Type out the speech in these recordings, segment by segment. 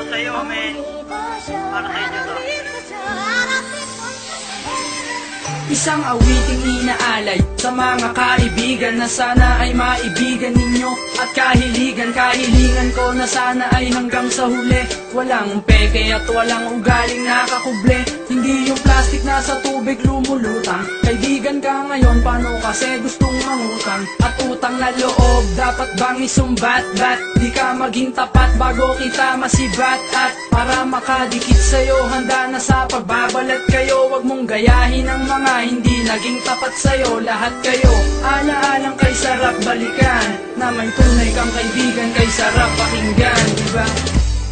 sa'yo, men. Para sa inyo to. Isang awiting inaalay sa mga kaibigan na sana ay maibigan ninyo. At kahilingan ko na sana ay hanggang sa huli. Walang peke at walang ugaling nakakuble. Hindi yung plastic na sa tubig lumulutang. Kaibigan ka ngayon, paano kasi gustong mangutang? At utang na loob, dapat bang isumbat? Di ka maging tapat bago kita masibat. At para makadikit sa'yo, handa na sa pagbabalat kayo. Wag mong gayahin ang mga hindi naging tapat sa'yo. Lahat kayo, ala-alang kay sarap balikan. Na may tunay kang kaibigan kay sarap pakinggan, diba?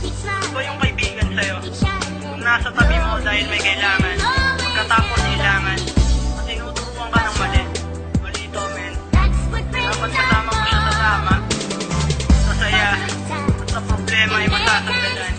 Ito yung kaibigan sa'yo. Kung nasa tabi mo dahil may kailangan, pagkatapos ilangan, at tinuturuan ka ng mali. Mali ito, men. Dapat kasama mo siya sa tama, sa saya, at sa problema ay matatanggalan.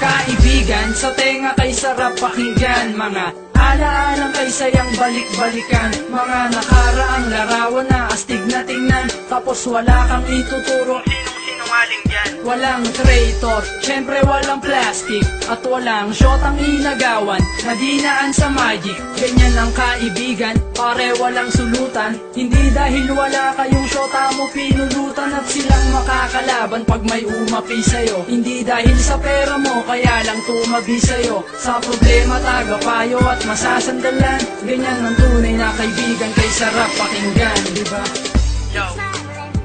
Kaibigan, sa tenga kay sarap pakinggan. Mga ala-alang kay sayang balik-balikan. Mga nakaraang larawan na astig na tingnan. Tapos wala kang ituturo Sinong-sinungaling dyan. Walang traitor, syempre walang plastic. At walang shotang inagawan na dinaan sa magic. Ganyan ang kaibigan, pare walang sulutan. Hindi dahil wala kayong shota mo pinulutan. At silang makakalaban pag may umapi sa'yo. Hindi dahil sa pera mo, kaya lang tumabi sa'yo. Sa problema tagapayo at masasandalan. Ganyan ang tunay na kaibigan kay sarap pakinggan, diba? Yo,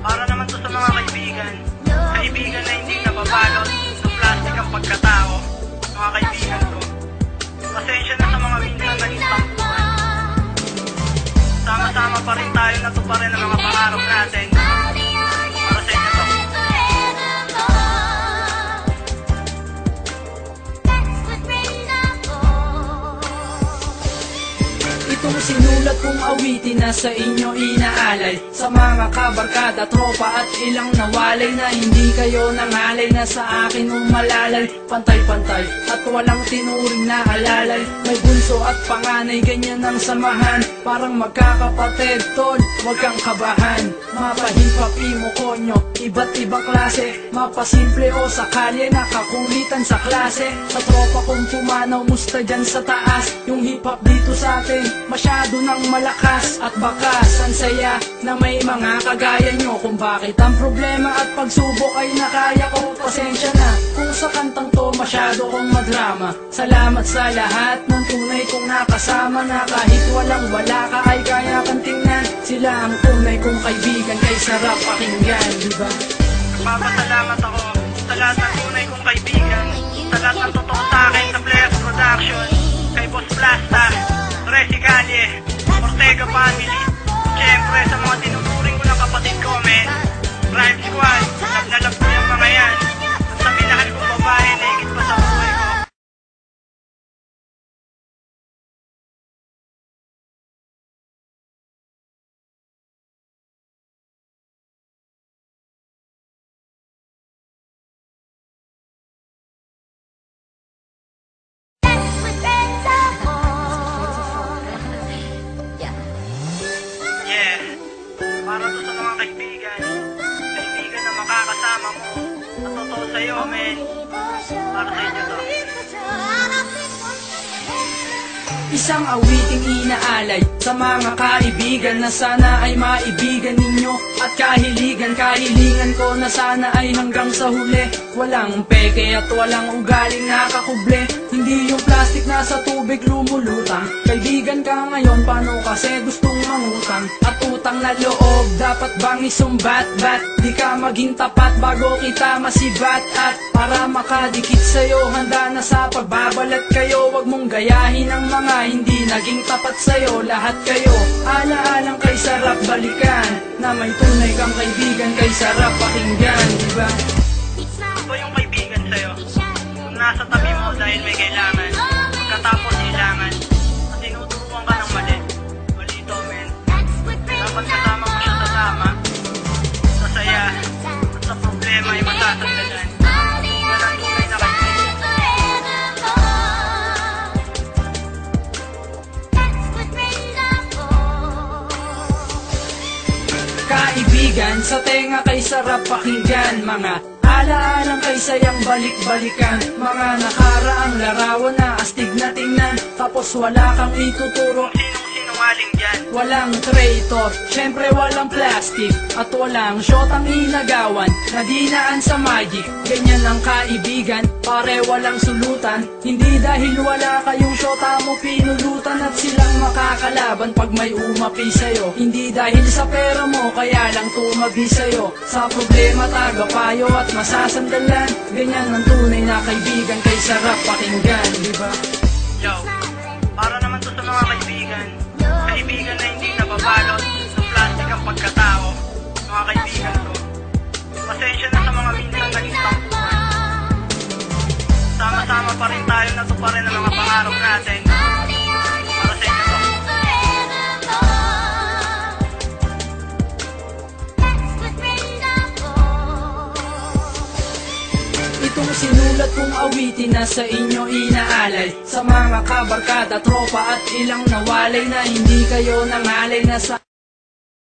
para naman to sa mga kaibigan. Kaibigan na hindi nababalot ng plastic ang pagkatao. Mga kaibigan ko, pasensya na sa mga minsan naging tampuhan. Sama-sama pa rin tayo natuparin ang mga pangarap natin. Para sa inyo to. Itong sinulat kong awitin na sa inyo inaalay. Sa mga kabarkada, tropa at ilang nawalay na hindi kayo nangalay na sa akin umalalay. Pantay-pantay at walang tinuring na alalay. May bunso at panganay, ganyan ang samahan. Parang magkakapatid, tol, wag kang kabahan. Mapahimpapi mo konyo, iba't ibang klase. Mapasimple o sa kalye, nakakulitan sa klase. Sa tropa kong pumanaw, musta dyan sa taas. Yung hip-hop dito sa atin, masyado nang malakas at bakas. Ang saya na may mga kagaya nyo. Kung bakit ang problema at pagsubok ay nakaya ko, pasensya na kung sa kantang to masyado kong madrama. Salamat sa lahat ng tunay kong nakasama, na kahit walang wala ka ay kaya kang tingnan. Sila ang tunay kong kaibigan kay sarap pakinggan, diba? Papasalamat ako sa lahat ng tunay kong kaibigan, sa lahat ng totoo sa akin sa Players Production, kay Boss Plasta, Resi Calle, Ortega Family, siyempre sa mga tinuturing ko ng kapatid ko, men. Rhyme Squad, love na love ko yung mga yan. At sa minahal kong babae na higit pa sa buhay ko. Yeah, para to sa mga kaibigan na makakasama mo at totoo sa'yo, men. Para sa inyo to. Isang awiting inaalay sa mga kaibigan na sana ay maibigan ninyo. At kahilingan ko na sana ay hanggang sa huli. Walang peke at walang ugaling nakakuble. Hindi yung plastic na sa tubig lumulutang. Kaibigan ka ngayon, paano kasi gustong mangutang? At utang na loob, dapat bang isumbat? Di ka maging tapat bago kita masibat. At para makadikit sa'yo, handa na sa pagbabalat kayo. Wag mong gayahin ang mga hindi naging tapat sa'yo. Lahat kayo, ala-alang kay sarap balikan. Na may tunay kang kaibigan kay sarap pakinggan, diba? Ito yung kaibigan sa'yo. Kung nasa tabi mo dahil may kailangan, pagkatapos ilangan, at tinuturuan ka ng mali. Mali ito, men. Dapat kasama mo siya sa tama, sa saya, at sa problema ay matatanggalan. kaibigan, sa tenga kay sarap pakinggan. Mga alaalang kay sayang balik-balikan, mga nakaraang larawan na astig na tingnan. Tapos wala kang ituturo, Sinong sinungaling dyan? walang traitor, syempre walang plastic. At walang shotang inagawan, na dinaan sa magic. Ganyan ang kaibigan, pare walang sulutan. Hindi dahil wala kayong shota mo pinulutan, at silang makakalaban pag may umapi sa'yo. Hindi dahil sa pera mo, kaya lang tumabi sa'yo. Sa problema tagapayo at masasandalan. Ganyan ang tunay na kaibigan, kay sarap pakinggan, diba? Yo, para naman to sa mga kaibigan. Kaibigan na hindi nababalot ng plastic ang pagkatao. Mga kaibigan ko, pasensya na sa mga minsan naging tampuhan. Sama-sama pa rin tayo natuparin ang mga pangarap natin. Para sa inyo to. Itong sinulat kong awitin na sa inyo inaalay, sa mga kabarkada, tropa at ilang nawalay, na hindi kayo nangalay na sa